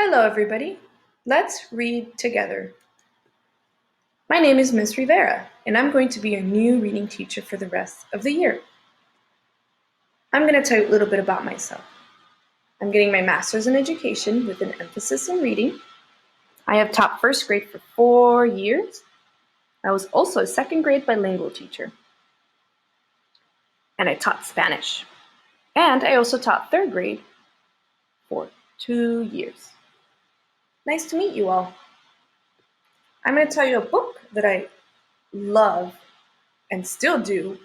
Hello, everybody. Let's read together. My name is Miss Rivera, and I'm going to be your new reading teacher for the rest of the year. I'm going to tell you a little bit about myself. I'm getting my master's in education with an emphasis in reading. I have taught first grade for 4 years. I was also a second grade bilingual teacher. And I taught Spanish. And I also taught third grade for 2 years. Nice to meet you all. I'm going to tell you a book that I love and still do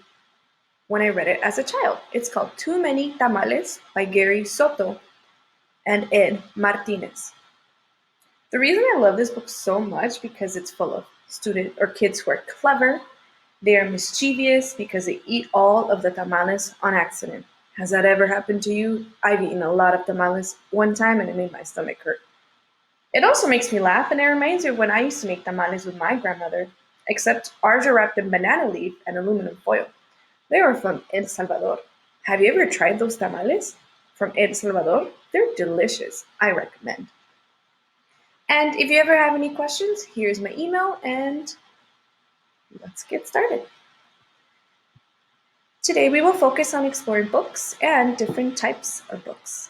when I read it as a child. It's called Too Many Tamales by Gary Soto and Ed Martinez. The reason I love this book so much because it's full of student or kids who are clever. They are mischievous because they eat all of the tamales on accident. Has that ever happened to you? I've eaten a lot of tamales one time and it made my stomach hurt. It also makes me laugh and it reminds me of when I used to make tamales with my grandmother, except ours are wrapped in banana leaf and aluminum foil. They are from El Salvador. Have you ever tried those tamales from El Salvador? They're delicious. I recommend. And if you ever have any questions, here's my email and let's get started. Today we will focus on exploring books and different types of books.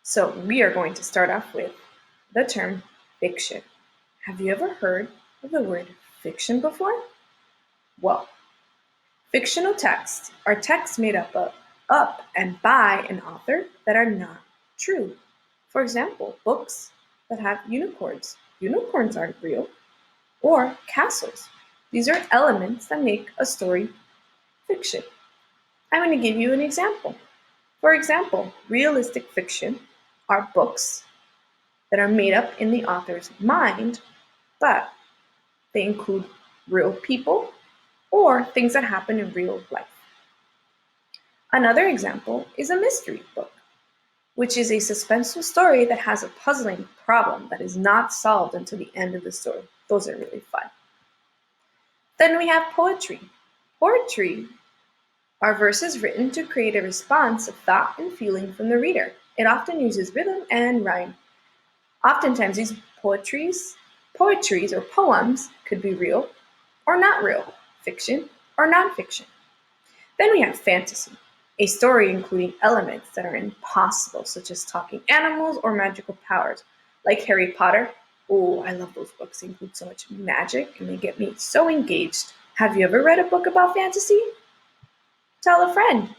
So we are going to start off with the term fiction. Have you ever heard of the word fiction before? Well, fictional texts are texts made up and by an author that are not true. For example, books that have unicorns. Unicorns aren't real. Or castles. These are elements that make a story fiction. I'm going to give you an example. For example, realistic fiction are books that are made up in the author's mind, but they include real people or things that happen in real life. Another example is a mystery book, which is a suspenseful story that has a puzzling problem that is not solved until the end of the story. Those are really fun. Then we have poetry. Poetry are verses written to create a response of thought and feeling from the reader. It often uses rhythm and rhyme. Oftentimes these poetries or poems could be real or not real, fiction or nonfiction. Then we have fantasy, a story including elements that are impossible, such as talking animals or magical powers, like Harry Potter. Oh, I love those books. They include so much magic and they get me so engaged. Have you ever read a book about fantasy? Tell a friend.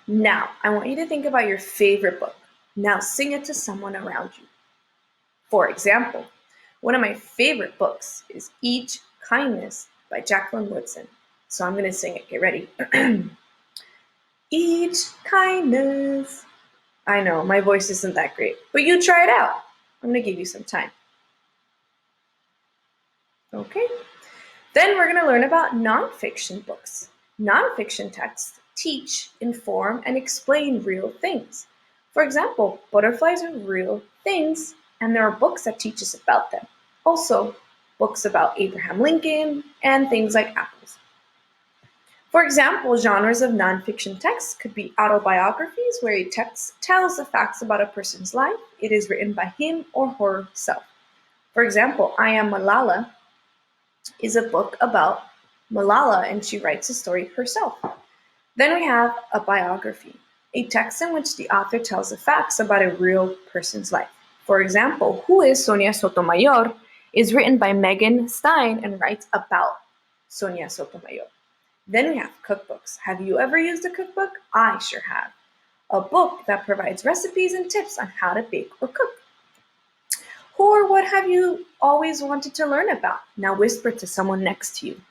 Now, I want you to think about your favorite book. Now sing it to someone around you. For example, one of my favorite books is Each Kindness by Jacqueline Woodson. So I'm going to sing it. Get ready. Each kindness. I know, my voice isn't that great, but you try it out. I'm going to give you some time. Okay. Then we're going to learn about nonfiction books. Nonfiction texts teach, inform, and explain real things. For example, butterflies are real things, and there are books that teach us about them. Also, books about Abraham Lincoln and things like apples. For example, genres of nonfiction texts could be autobiographies, where a text tells the facts about a person's life. It is written by him or herself. For example, I Am Malala is a book about Malala, and she writes the story herself. Then we have a biography, a text in which the author tells the facts about a real person's life. For example, Who is Sonia Sotomayor is written by Megan Stein and writes about Sonia Sotomayor. Then we have cookbooks. Have you ever used a cookbook? I sure have. A book that provides recipes and tips on how to bake or cook. Or what have you always wanted to learn about? Now whisper to someone next to you.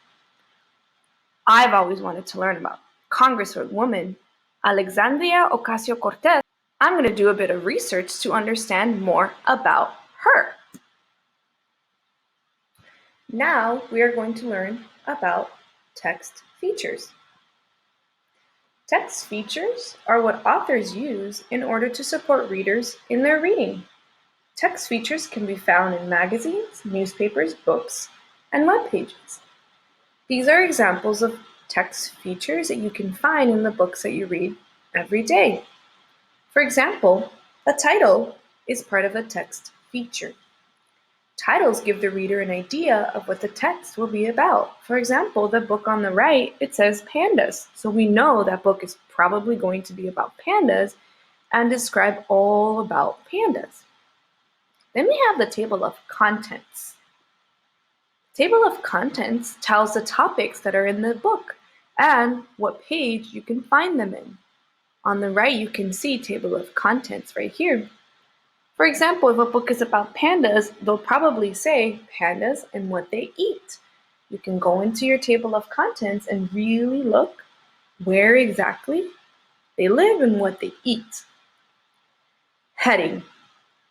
I've always wanted to learn about Congresswoman Alexandria Ocasio-Cortez. I'm going to do a bit of research to understand more about her. Now we are going to learn about text features. Text features are what authors use in order to support readers in their reading. Text features can be found in magazines, newspapers, books, and web pages. These are examples of text features that you can find in the books that you read every day. For example, a title is part of a text feature. Titles give the reader an idea of what the text will be about. For example, the book on the right, it says pandas. So we know that book is probably going to be about pandas and describe all about pandas. Then we have the table of contents. Table of contents tells the topics that are in the book and what page you can find them in. On the right, you can see table of contents right here. For example, if a book is about pandas, they'll probably say pandas and what they eat. You can go into your table of contents and really look where exactly they live and what they eat. Heading.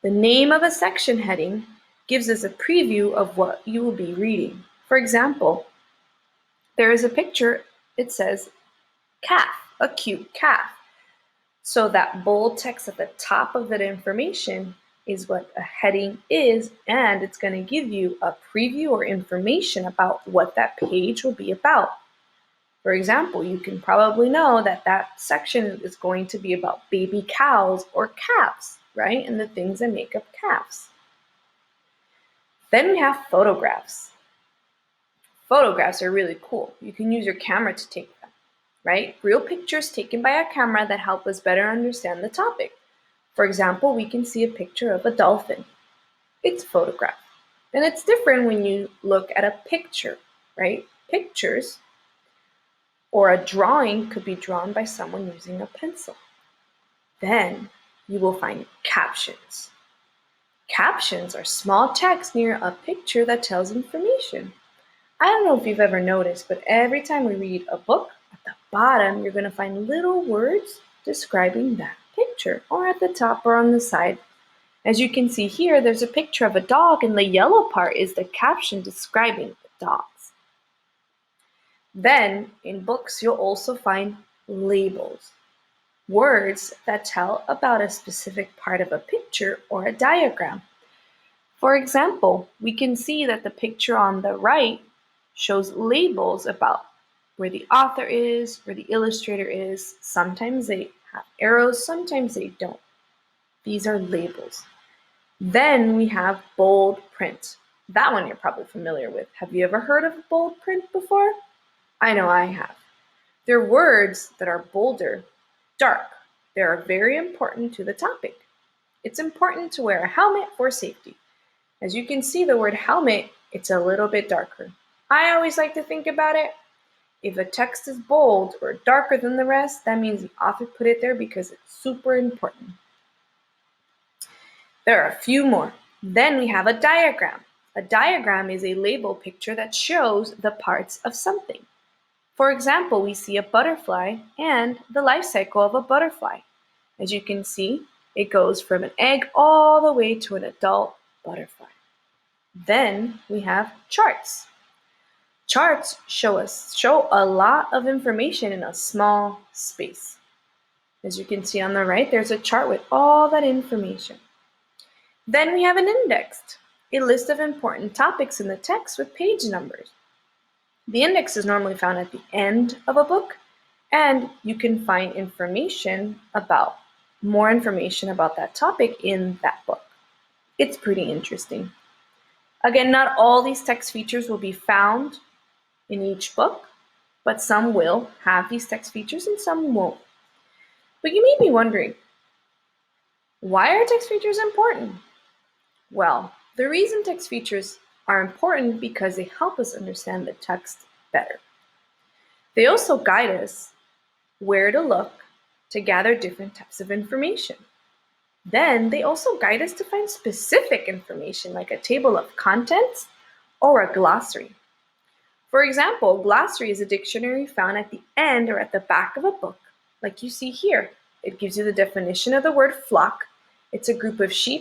The name of a section heading gives us a preview of what you will be reading. For example, there is a picture, it says calf, a cute calf. So that bold text at the top of that information is what a heading is, and it's going to give you a preview or information about what that page will be about. For example, you can probably know that that section is going to be about baby cows or calves, right? And the things that make up calves. Then we have photographs. Photographs are really cool. You can use your camera to take them, right? Real pictures taken by a camera that help us better understand the topic. For example, we can see a picture of a dolphin. It's photographed. And it's different when you look at a picture, right? Pictures or a drawing could be drawn by someone using a pencil. Then you will find captions. Captions are small text near a picture that tells information. I don't know if you've ever noticed, but every time we read a book, at the bottom, you're going to find little words describing that picture, or at the top or on the side. As you can see here, there's a picture of a dog, and the yellow part is the caption describing the dogs. Then, in books, you'll also find labels, words that tell about a specific part of a picture or a diagram. For example, we can see that the picture on the right shows labels about where the author is, where the illustrator is. Sometimes they have arrows, sometimes they don't. These are labels. Then we have bold print. That one you're probably familiar with. Have you ever heard of bold print before? I know I have. They're words that are bolder, dark. They are very important to the topic. It's important to wear a helmet for safety. As you can see, the word helmet, it's a little bit darker. I always like to think about it. If a text is bold or darker than the rest, that means the author put it there because it's super important. There are a few more. Then we have a diagram. A diagram is a label picture that shows the parts of something. For example, we see a butterfly and the life cycle of a butterfly. As you can see, it goes from an egg all the way to an adult butterfly. Then we have charts. Charts show a lot of information in a small space. As you can see on the right, there's a chart with all that information. Then we have an index, a list of important topics in the text with page numbers. The index is normally found at the end of a book, and you can find more information about that topic in that book. It's pretty interesting. Again, not all these text features will be found in each book, but some will have these text features and some won't. But you may be wondering, why are text features important? Well, the reason text features are important because they help us understand the text better. They also guide us where to look to gather different types of information. Then they also guide us to find specific information like a table of contents or a glossary. For example, a glossary is a dictionary found at the end or at the back of a book, like you see here. It gives you the definition of the word flock. It's a group of sheep